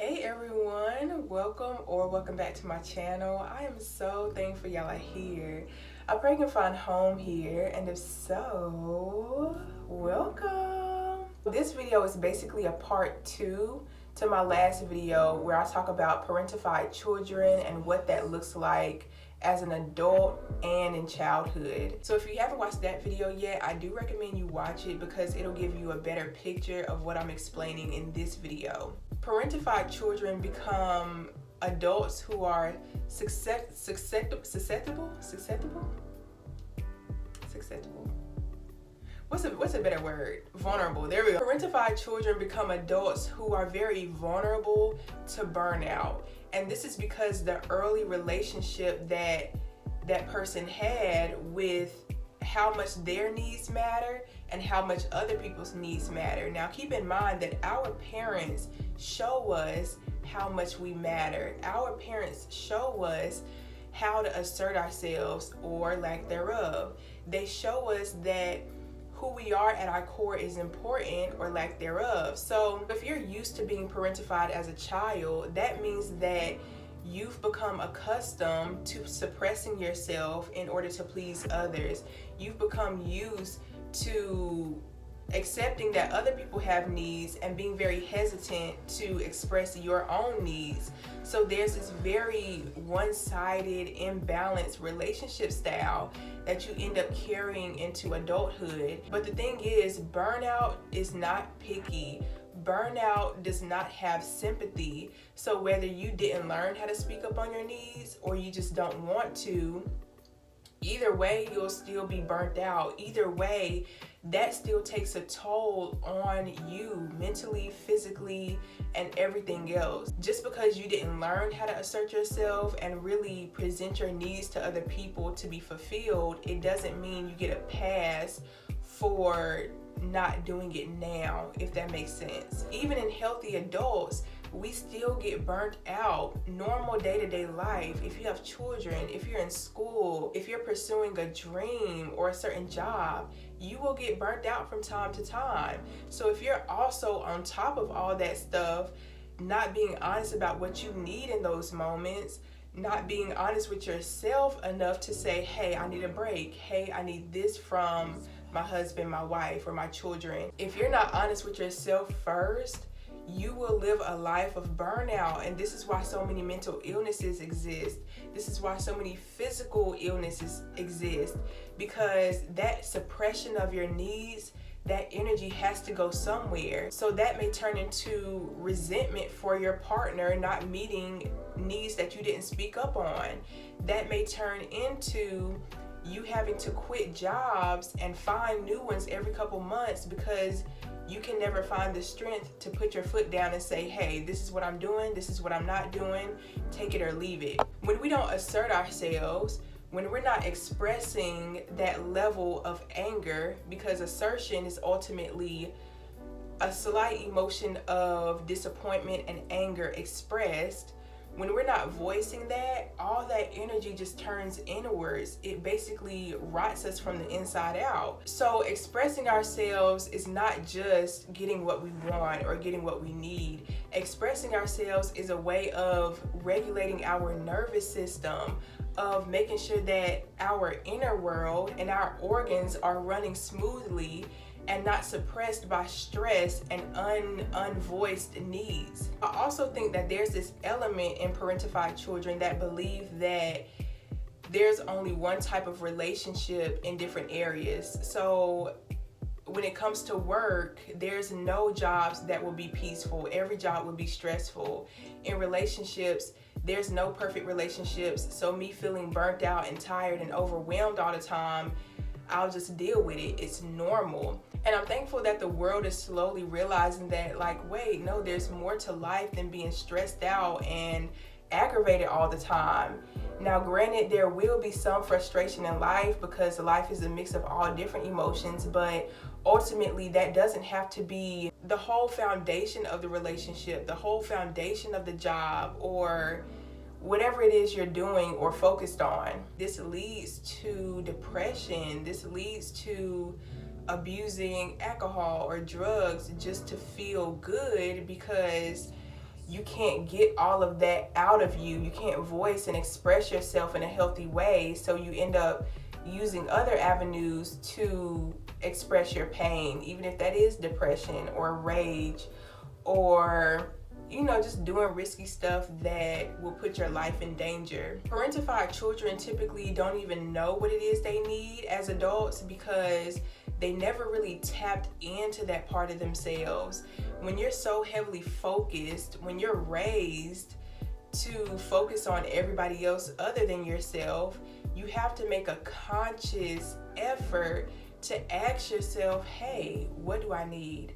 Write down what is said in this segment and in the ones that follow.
Hey everyone, welcome back to my channel. I am so thankful y'all are here. I pray you can find home here, and if so, welcome. This video is basically a part 2 to my last video where I talk about parentified children and what that looks like as an adult and in childhood. So if you haven't watched that video yet, I do recommend you watch it because it'll give you a better picture of what I'm explaining in this susceptible. Parentified children become adults who are susceptible. What's a better word? Vulnerable. There we go. Parentified children become adults who are very vulnerable to burnout. And this is because the early relationship that person had with how much their needs matter and how much other people's needs matter. Now keep in mind that our parents show us how much we matter. Our parents show us how to assert ourselves or lack thereof. They show us that who we are at our core is important or lack thereof. So if you're used to being parentified as a child, that means that you've become accustomed to suppressing yourself in order to please others. You've become used to accepting that other people have needs and being very hesitant to express your own needs. So there's this very one-sided, imbalanced relationship style that you end up carrying into adulthood. But the thing is, burnout is not picky. Burnout does not have sympathy. So whether you didn't learn how to speak up on your needs or you just don't want to, either way, you'll still be burnt out. Either way, that still takes a toll on you mentally, physically, and everything else. Just because you didn't learn how to assert yourself and really present your needs to other people to be fulfilled, it doesn't mean you get a pass for not doing it now, if that makes sense. Even in healthy adults, we still get burnt out. Normal day-to-day life, if you have children, if you're in school, if you're pursuing a dream or a certain job, you will get burnt out from time to time. So if you're also on top of all that stuff, not being honest about what you need in those moments, not being honest with yourself enough to say, hey, I need a break. Hey, I need this from my husband, my wife, or my children. If you're not honest with yourself first, you will live a life of burnout. And this is why so many mental illnesses exist. This is why so many physical illnesses exist, because that suppression of your needs, that energy has to go somewhere. So that may turn into resentment for your partner not meeting needs that you didn't speak up on. That may turn into you having to quit jobs and find new ones every couple months because you can never find the strength to put your foot down and say, hey, this is what I'm doing, this is what I'm not doing, take it or leave it. When we don't assert ourselves, when we're not expressing that level of anger, because assertion is ultimately a slight emotion of disappointment and anger expressed, when we're not voicing that, all that energy just turns inwards. It basically rots us from the inside out. So expressing ourselves is not just getting what we want or getting what we need. Expressing ourselves is a way of regulating our nervous system, of making sure that our inner world and our organs are running smoothly and not suppressed by stress and unvoiced needs. I also think that there's this element in parentified children that believe that there's only one type of relationship in different areas. So when it comes to work, there's no jobs that will be peaceful. Every job will be stressful. In relationships, there's no perfect relationships. So me feeling burnt out and tired and overwhelmed all the time, I'll just deal with it. It's normal. And I'm thankful that the world is slowly realizing that, like, wait, no, there's more to life than being stressed out and aggravated all the time. Now, granted, there will be some frustration in life because life is a mix of all different emotions, but ultimately that doesn't have to be the whole foundation of the relationship, the whole foundation of the job, or whatever it is you're doing or focused on. This leads to depression. This leads to abusing alcohol or drugs just to feel good, because you can't get all of that out of you. You can't voice and express yourself in a healthy way, so you end up using other avenues to express your pain, even if that is depression or rage, or just doing risky stuff that will put your life in danger. Parentified children typically don't even know what it is they need as adults because they never really tapped into that part of themselves. When you're so heavily focused, when you're raised to focus on everybody else other than yourself, you have to make a conscious effort to ask yourself, hey, what do I need?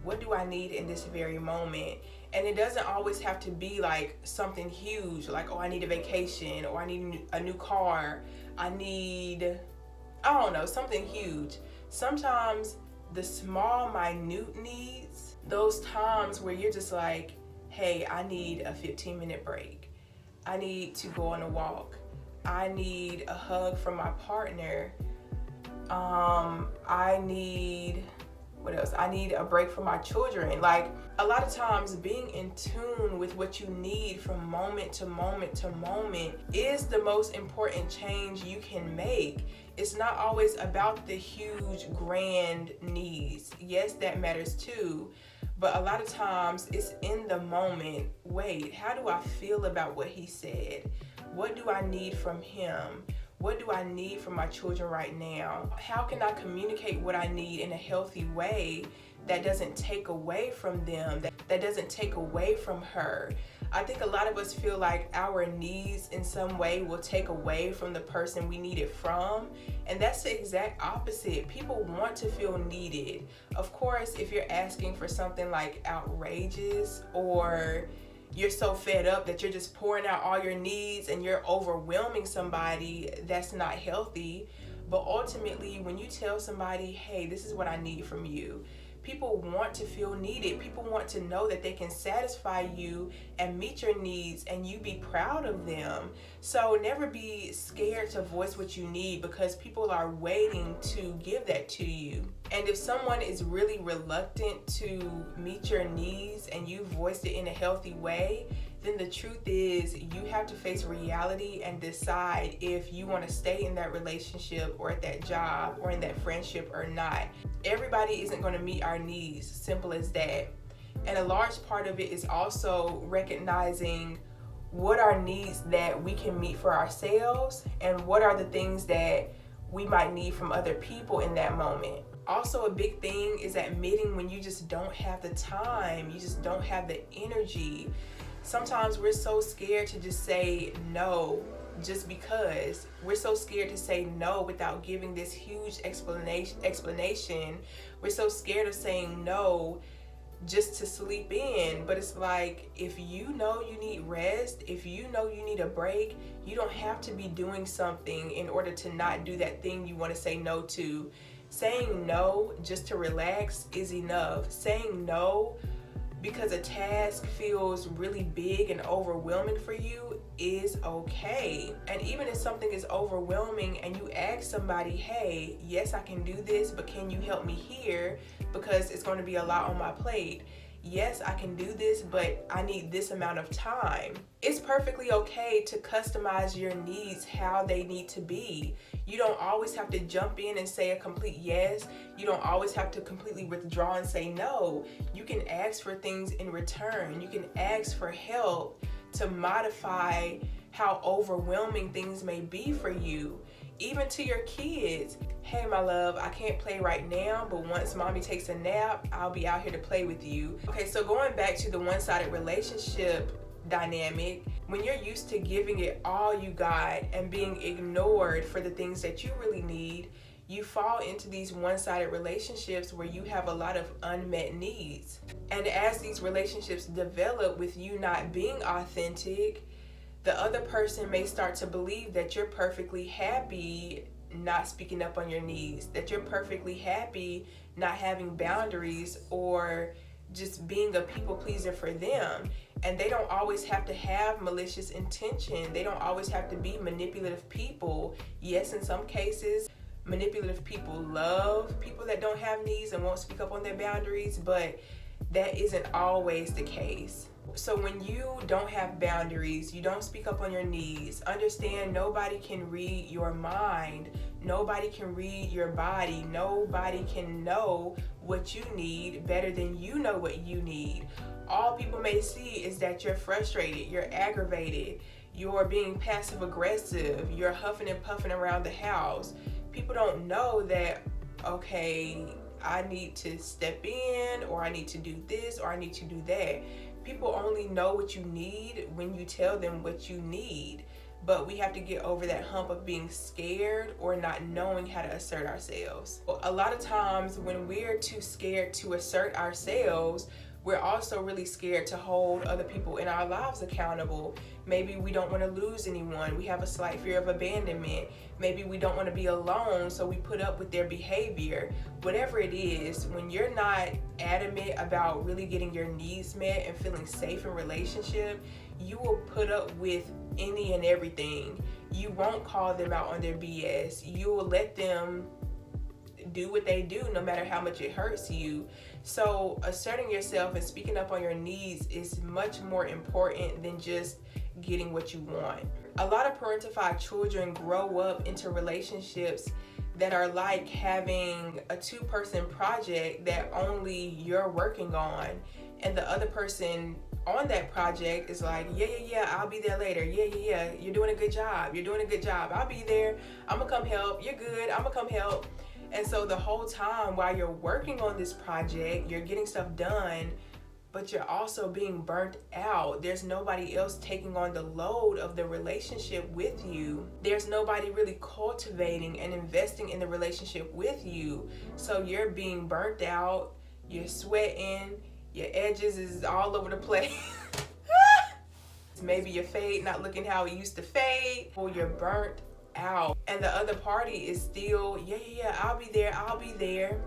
What do I need in this very moment? And it doesn't always have to be like something huge, like, oh, I need a vacation, or I need a new car, I need, I don't know, something huge. Sometimes the small, minute needs, those times where you're just like, hey, I need a 15-minute break. I need to go on a walk. I need a hug from my partner. I need, what else? I need a break from my children. Like, a lot of times being in tune with what you need from moment to moment to moment is the most important change you can make. It's not always about the huge, grand needs. Yes, that matters too. But a lot of times it's in the moment. Wait, how do I feel about what he said? What do I need from him? What do I need from my children right now? How can I communicate what I need in a healthy way that doesn't take away from them, that doesn't take away from her? I think a lot of us feel like our needs in some way will take away from the person we need it from, and that's the exact opposite. People want to feel needed. Of course, if you're asking for something like outrageous, or you're so fed up that you're just pouring out all your needs and you're overwhelming somebody, that's not healthy. But ultimately, when you tell somebody, hey, this is what I need from you, people want to feel needed. People want to know that they can satisfy you and meet your needs, and you be proud of them. So never be scared to voice what you need, because people are waiting to give that to you. And if someone is really reluctant to meet your needs and you voiced it in a healthy way, then the truth is you have to face reality and decide if you want to stay in that relationship or at that job or in that friendship or not. Everybody isn't going to meet our needs, simple as that. And a large part of it is also recognizing what are needs that we can meet for ourselves and what are the things that we might need from other people in that moment. Also, a big thing is admitting when you just don't have the time, you just don't have the energy. Sometimes we're so scared to just say no, just because. We're so scared to say no without giving this huge explanation. We're so scared of saying no just to sleep in. But it's like, if you know you need rest, if you know you need a break, you don't have to be doing something in order to not do that thing you want to say no to. Saying no just to relax is enough. Saying no because a task feels really big and overwhelming for you is okay. And even if something is overwhelming and you ask somebody, hey, yes, I can do this, but can you help me here because it's going to be a lot on my plate? Yes, I can do this, but I need this amount of time. It's perfectly okay to customize your needs how they need to be. You don't always have to jump in and say a complete yes. You don't always have to completely withdraw and say no. You can ask for things in return. You can ask for help to modify how overwhelming things may be for you. Even to your kids. Hey, my love, I can't play right now, but once mommy takes a nap, I'll be out here to play with you. Okay, so going back to the one-sided relationship dynamic, when you're used to giving it all you got and being ignored for the things that you really need, you fall into these one-sided relationships where you have a lot of unmet needs. And as these relationships develop with you not being authentic, the other person may start to believe that you're perfectly happy not speaking up on your needs, that you're perfectly happy not having boundaries or just being a people pleaser for them. And they don't always have to have malicious intention. They don't always have to be manipulative people. Yes, in some cases, manipulative people love people that don't have needs and won't speak up on their boundaries, but that isn't always the case. So when you don't have boundaries, you don't speak up on your needs, understand nobody can read your mind, nobody can read your body, nobody can know what you need better than you know what you need. All people may see is that you're frustrated, you're aggravated, you're being passive aggressive, you're huffing and puffing around the house. People don't know that, okay, I need to step in, or I need to do this, or I need to do that. People only know what you need when you tell them what you need. But we have to get over that hump of being scared or not knowing how to assert ourselves. A lot of times when we're too scared to assert ourselves, we're also really scared to hold other people in our lives accountable. Maybe we don't want to lose anyone. We have a slight fear of abandonment. Maybe we don't want to be alone, so we put up with their behavior. Whatever it is, when you're not adamant about really getting your needs met and feeling safe in relationship, you will put up with any and everything. You won't call them out on their BS. You will let them do what they do no matter how much it hurts you. So asserting yourself and speaking up on your needs is much more important than just getting what you want. A lot of parentified children grow up into relationships that are like having a two-person project that only you're working on, and the other person on that project is like, yeah, I'll be there later. Yeah, you're doing a good job. I'll be there. I'm gonna come help. You're good. I'm gonna come help. And so the whole time while you're working on this project, you're getting stuff done, but you're also being burnt out. There's nobody else taking on the load of the relationship with you. There's nobody really cultivating and investing in the relationship with you. So you're being burnt out, you're sweating, your edges is all over the place. Maybe your fade not looking how it used to fade, or you're burnt out, and the other party is still, yeah, I'll be there.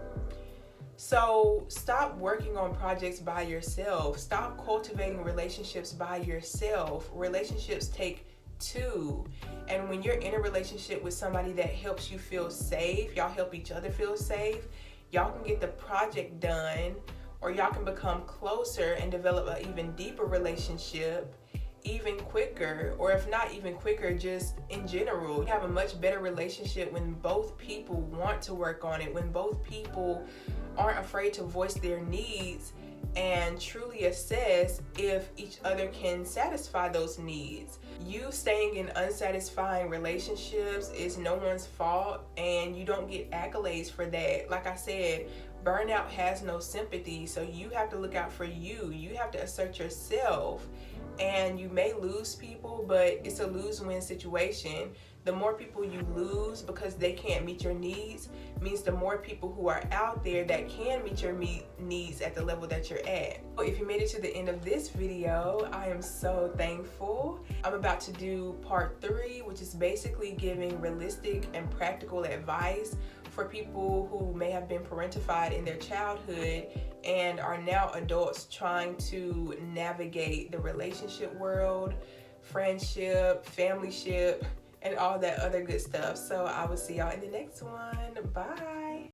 So stop working on projects by yourself. Stop cultivating relationships by yourself. Relationships take two. And when you're in a relationship with somebody that helps you feel safe, y'all help each other feel safe, y'all can get the project done, or y'all can become closer and develop an even deeper relationship even quicker, or if not even quicker, just in general. You have a much better relationship when both people want to work on it, when both people aren't afraid to voice their needs and truly assess if each other can satisfy those needs. You staying in unsatisfying relationships is no one's fault, and you don't get accolades for that. Like I said, burnout has no sympathy, so you have to look out for you. You have to assert yourself. And you may lose people, but it's a lose-win situation. The more people you lose because they can't meet your needs means the more people who are out there that can meet your needs at the level that you're at. So if you made it to the end of this video, I am so thankful. I'm about to do part 3, which is basically giving realistic and practical advice for people who may have been parentified in their childhood and are now adults trying to navigate the relationship world, friendship, familyship, and all that other good stuff. So I will see y'all in the next one. Bye.